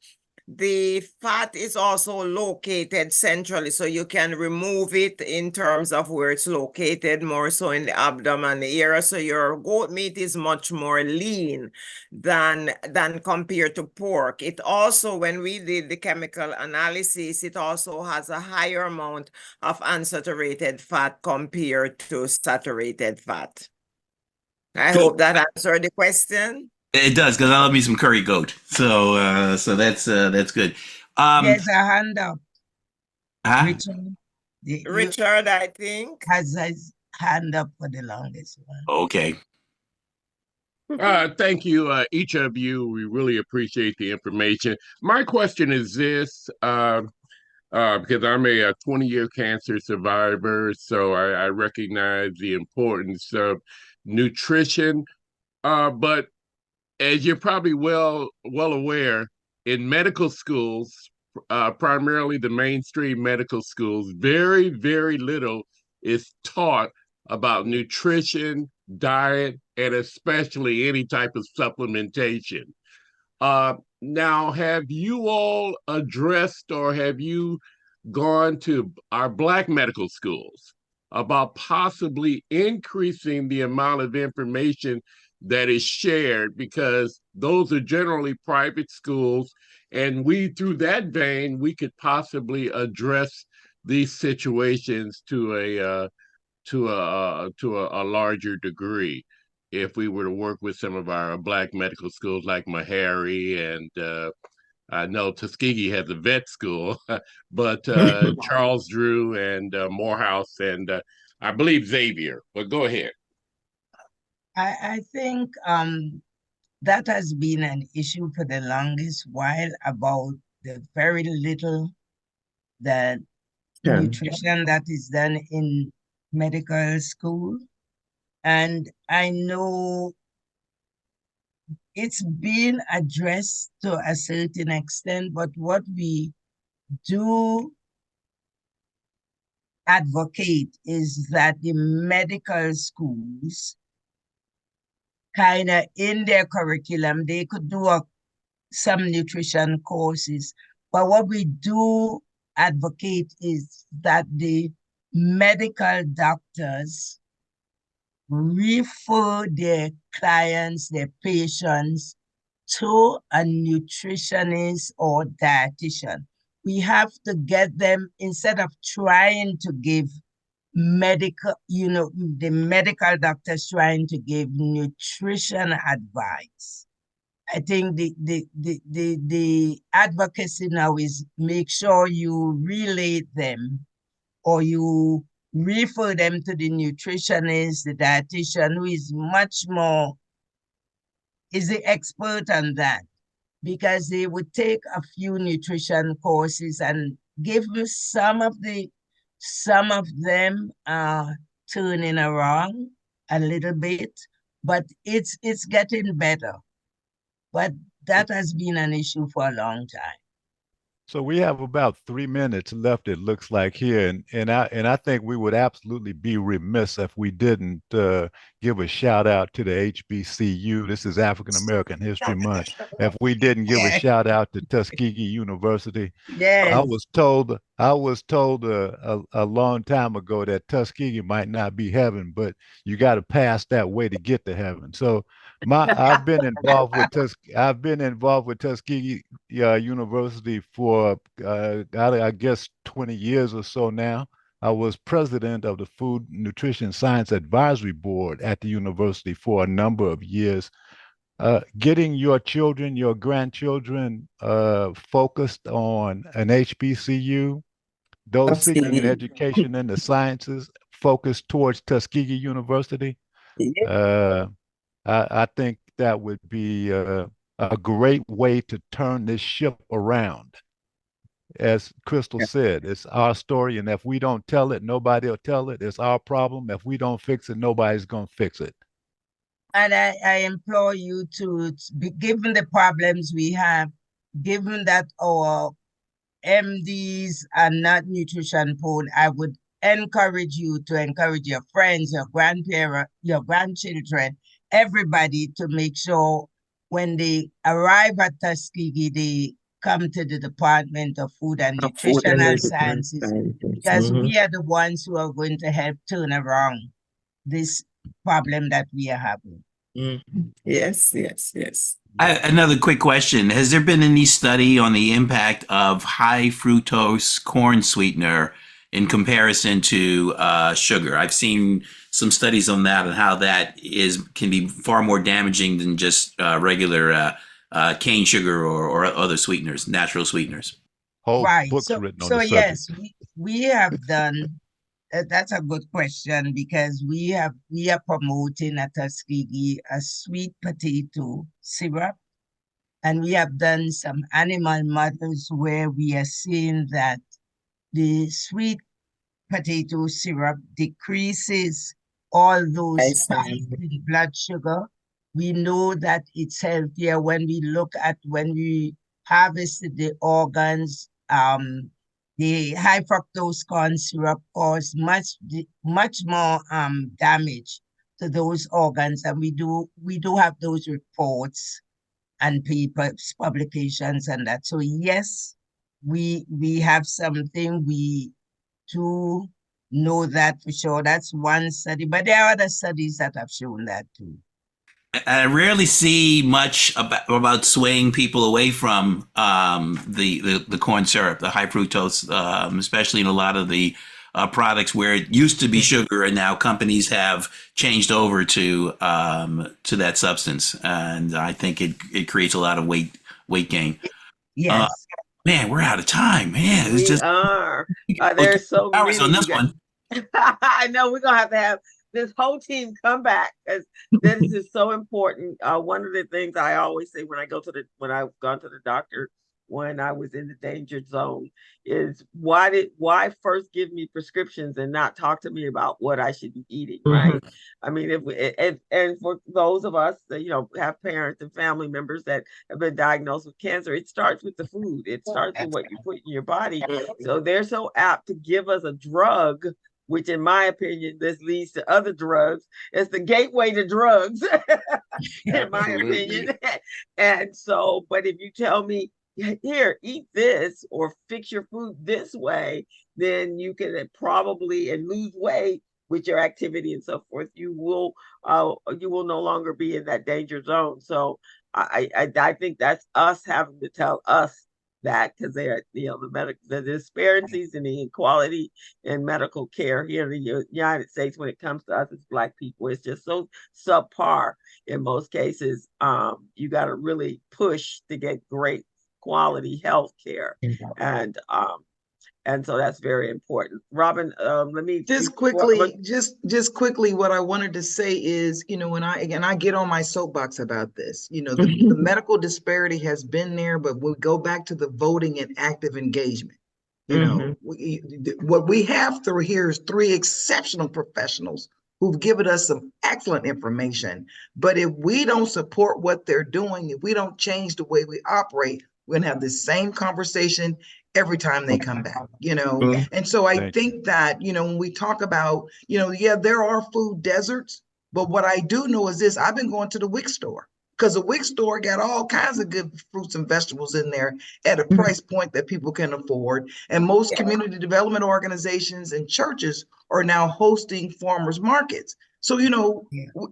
The fat is also located centrally, so you can remove it in terms of where it's located, more so in the abdomen area. So your goat meat is much more lean than compared to pork. It also, when we did the chemical analysis, it also has a higher amount of unsaturated fat compared to saturated fat. I hope that answered the question. It does, because I love me some curry goat. So that's good. There's a hand up. Huh? Richard. Richard, I think. Has his hand up for the longest one. Okay. Thank you, each of you. We really appreciate the information. My question is this, because I'm a 20-year cancer survivor, so I recognize the importance of nutrition. But as you're probably well aware, in medical schools, primarily the mainstream medical schools, very, very little is taught about nutrition, diet, and especially any type of supplementation. Now, have you all addressed, or have you gone to our Black medical schools about possibly increasing the amount of information that is shared? Because those are generally private schools, and through that vein, we could possibly address these situations to a larger degree. if we were to work with some of our Black medical schools like Meharry and I know Tuskegee has a vet school, but Charles Drew and Morehouse and I believe Xavier. But go ahead. I think that has been an issue for the longest while about the very little that nutrition that is done in medical school. And I know it's been addressed to a certain extent, but what we do advocate is that the medical schools kind of in their curriculum, they could do some nutrition courses. But what we do advocate is that the medical doctors refer their clients, their patients to a nutritionist or dietitian. We have to get them, instead of trying to give medical, the medical doctors trying to give nutrition advice. I think the advocacy now is make sure you relate them or you refer them to the nutritionist, the dietitian, who is the expert on that, because they would take a few nutrition courses and give me some of them turning around a little bit, but it's getting better. But that has been an issue for a long time. So we have about 3 minutes left, it looks like here, and I think we would absolutely be remiss if we didn't give a shout out to the HBCU. This is African American History Month. If we didn't give a shout out to Tuskegee University, Yes. I was told a long time ago that Tuskegee might not be heaven, but you got to pass that way to get to heaven. So I've been involved with Tuskegee University for I guess 20 years or so now. I was president of the Food Nutrition Science Advisory Board at the university for a number of years. Getting your children, your grandchildren focused on an HBCU, those seeking an education in the sciences, focused towards Tuskegee University. I think that would be a great way to turn this ship around. As Crystal said, it's our story, and if we don't tell it, nobody will tell it. It's our problem. If we don't fix it, nobody's going to fix it. And I implore you to be, given the problems we have, given that our MDs are not nutrition poor, I would encourage you to encourage your friends, your grandparents, your grandchildren, everybody to make sure when they arrive at Tuskegee, they come to the Department of Food and Nutritional Sciences, because we are the ones who are going to help turn around this problem that we are having. Yes. Another quick question. Has there been any study on the impact of high fructose corn sweetener in comparison to sugar? I've seen some studies on that and how that can be far more damaging than just regular cane sugar or other sweeteners, natural sweeteners. Whole Right. books So, written on so the yes, subject. we have done. That's a good question, because we are promoting at Tuskegee a sweet potato syrup, and we have done some animal models where we are seeing that the sweet potato syrup decreases all those spikes in blood sugar. We know that it's healthier when we harvested the organs. The high fructose corn syrup causes much more damage to those organs, and we do have those reports and papers, publications, and that. So yes, we have something. We do know that for sure. That's one study, but there are other studies that have shown that too. I rarely see much about swaying people away from the corn syrup, the high fructose, especially in a lot of the products where it used to be sugar, and now companies have changed over to that substance, and I think it creates a lot of weight gain. Yes. Man, we're out of time. Man, it's We just are. go There's so hours many. on this one. I know we're gonna have to have this whole team come back because this is so important. One of the things I always say when I've gone to the doctor when I was in the danger zone is why first give me prescriptions and not talk to me about what I should be eating, right? I mean, and for those of us that have parents and family members that have been diagnosed with cancer, it starts with the food. It starts with what you put in your body. So they're so apt to give us a drug, which in my opinion, this leads to other drugs. It's the gateway to drugs, in my opinion. And so, but if you tell me, here, eat this or fix your food this way, then you can probably and lose weight with your activity and so forth. You will no longer be in that danger zone. So I think that's us having to tell us that, because they are, the disparities and the inequality in medical care here in the United States when it comes to us as Black people, it's just so subpar in most cases. You got to really push to get great quality health care, and so that's very important. Robin, let me just quickly, just quickly, what I wanted to say is, when I get on my soapbox about this, the medical disparity has been there, but we go back to the voting and active engagement. What we have through here is 3 exceptional professionals who've given us some excellent information. But if we don't support what they're doing, if we don't change the way we operate, we're gonna have the same conversation every time they come back, And so I think that, when we talk about, yeah, there are food deserts, but what I do know is this: I've been going to the WIC store, because the WIC store got all kinds of good fruits and vegetables in there at a price point that people can afford. And most community development organizations and churches are now hosting farmers markets. So,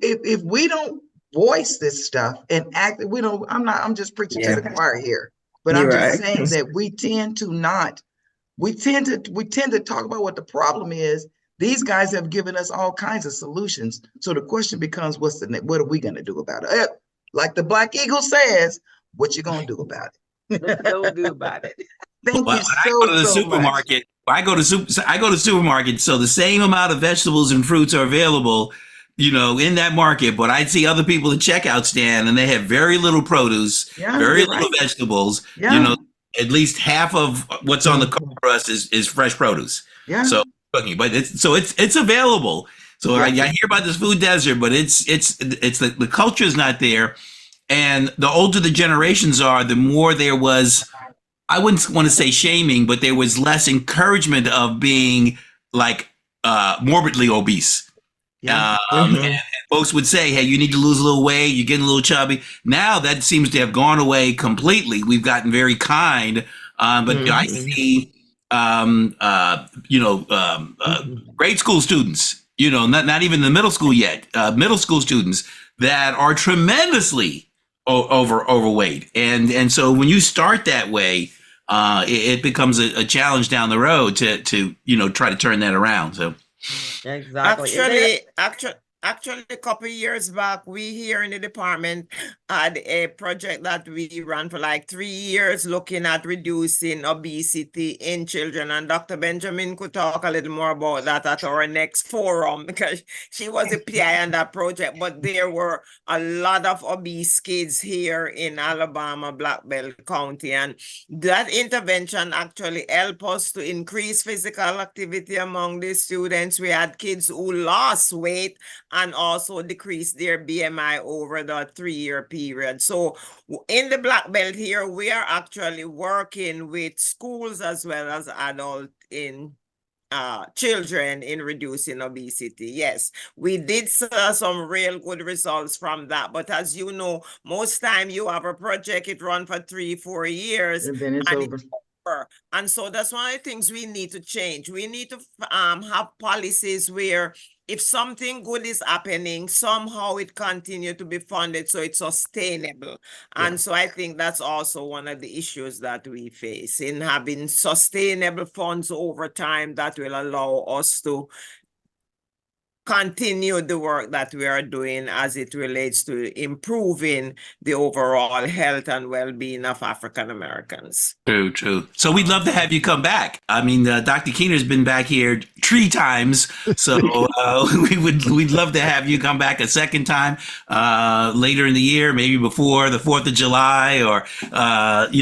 if we don't voice this stuff and act, I'm just preaching to the choir here, but I'm just saying that we tend to talk about what the problem is. These guys have given us all kinds of solutions. So the question becomes, what are we going to do about it? Like the Black Eagle says, what you going to do about it? What you going to do about it? Thank you I go to the supermarket. I go to supermarket, so the same amount of vegetables and fruits are available, in that market. But I'd see other people at checkout stand, and they have very little produce, very little vegetables. At least half of what's on the cart for us is fresh produce. So cooking, but it's available. So I hear about this food desert, but it's the culture is not there, and the older the generations are, the more there was. I wouldn't want to say shaming, but there was less encouragement of being like morbidly obese. And folks would say, hey, you need to lose a little weight, you're getting a little chubby. Now that seems to have gone away completely. We've gotten very kind, but I see, grade school students, not even the middle school yet, middle school students that are tremendously overweight. And so when you start that way, it becomes a challenge down the road to try to turn that around. So exactly. Actually, a couple of years back, we here in the department had a project that we ran for like 3 years, looking at reducing obesity in children. And Dr. Benjamin could talk a little more about that at our next forum, because she was a PI on that project. But there were a lot of obese kids here in Alabama, Black Belt County. And that intervention actually helped us to increase physical activity among the students. We had kids who lost weight and also decrease their BMI over the 3-year period. So in the Black Belt here, we are actually working with schools as well as adults in children in reducing obesity. Yes, we did see some real good results from that. But as you know, most time you have a project, it runs for 3-4 years. And then it's over. And so that's one of the things we need to change. We need to have policies where if something good is happening, somehow it continue to be funded so it's sustainable. And so I think that's also one of the issues that we face in having sustainable funds over time that will allow us to continue the work that we are doing as it relates to improving the overall health and well-being of African Americans. True, true. So we'd love to have you come back. I mean, Dr. Keener's been back here 3 times, so we'd love to have you come back a second time later in the year, maybe before the 4th of July or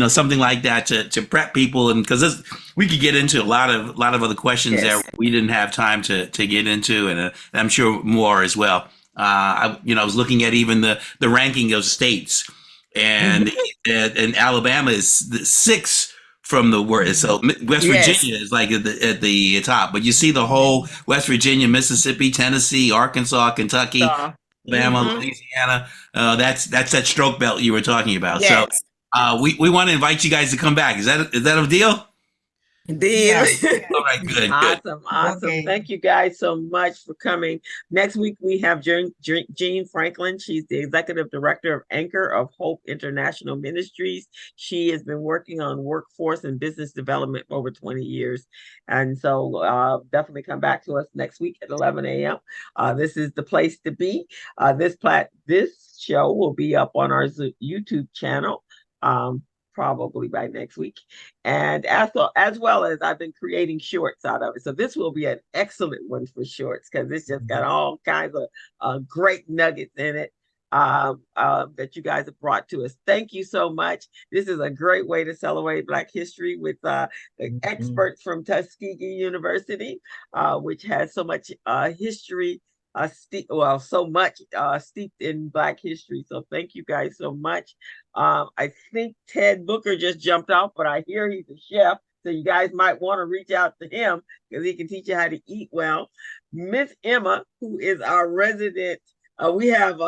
something like that to prep people, and because we could get into a lot of other questions that we didn't have time to get into, and I'm sure more as well. I was looking at even the ranking of states. And and Alabama is the 6th from the worst. So West Virginia is like at the top. But you see the whole West Virginia, Mississippi, Tennessee, Arkansas, Kentucky, Alabama, Louisiana. That's that stroke belt you were talking about. So we want to invite you guys to come back. Is that a deal? Deal. All right, good. Awesome. Okay. Thank you guys so much for coming. Next week, we have Jean Franklin. She's the executive director of Anchor of Hope International Ministries. She has been working on workforce and business development for over 20 years. And so definitely come back to us next week at 11 a.m. This is the place to be. This show will be up on our YouTube channel. Probably by next week. And as well as I've been creating shorts out of it. So this will be an excellent one for shorts because it's just got all kinds of great nuggets in it that you guys have brought to us. Thank you so much. This is a great way to celebrate Black history with the experts from Tuskegee University, which has so much history so much steeped in Black history. So thank you guys so much. I think Ted Booker just jumped off, but I hear he's a chef. So you guys might want to reach out to him because he can teach you how to eat well. Miss Emma, who is our resident, we have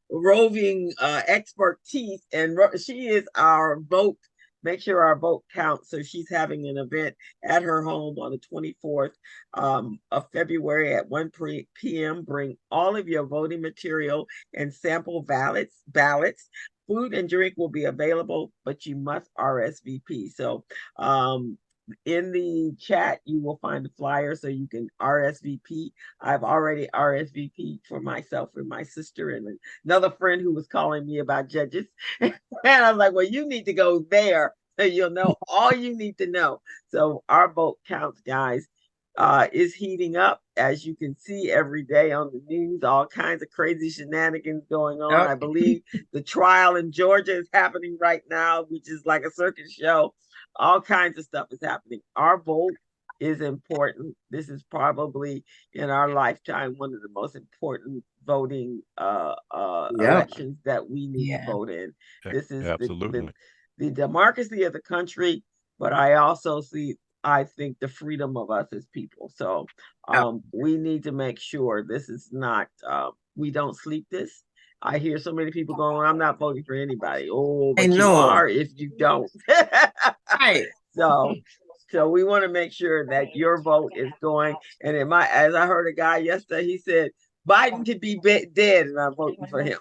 roving expertise, and she is our vote. Make sure our vote counts. So she's having an event at her home on the 24th of February at 1 p.m. Bring all of your voting material and sample ballots. Food and drink will be available, but you must RSVP. So in the chat, you will find the flyer so you can RSVP. I've already RSVP'd for myself and my sister and another friend who was calling me about judges. And I was like, well, you need to go there so you'll know all you need to know. So our vote counts, guys, is heating up. As you can see every day on the news, all kinds of crazy shenanigans going on. I believe the trial in Georgia is happening right now, which is like a circus show. All kinds of stuff is happening. Our vote is important. This is probably in our lifetime one of the most important voting elections that we need to vote in. This is the democracy of the country, but I think the freedom of us as people. So we need to make sure this is not, we don't sleep this. I hear so many people going, I'm not voting for anybody. Oh, but you are if you don't. Right. So we want to make sure that your vote is going. And as I heard a guy yesterday, he said, Biden could be dead and I'm voting for him.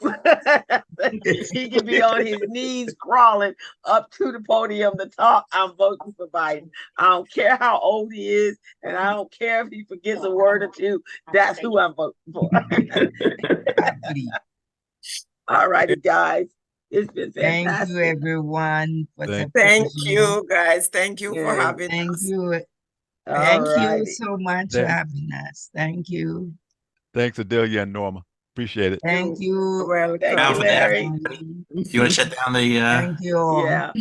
He could be on his knees crawling up to the podium to talk. I'm voting for Biden. I don't care how old he is, and I don't care if he forgets a word or two. That's who I'm voting for. All righty, guys. It's been fantastic. Thank you, everyone. Thank you, guys. Thank you for having us. Thank you so much for having us. Thank you. Thanks, Adelia and Norma. Appreciate it. Thank you. Thank you, Larry. You want to shut down the? Thank you all. Yeah.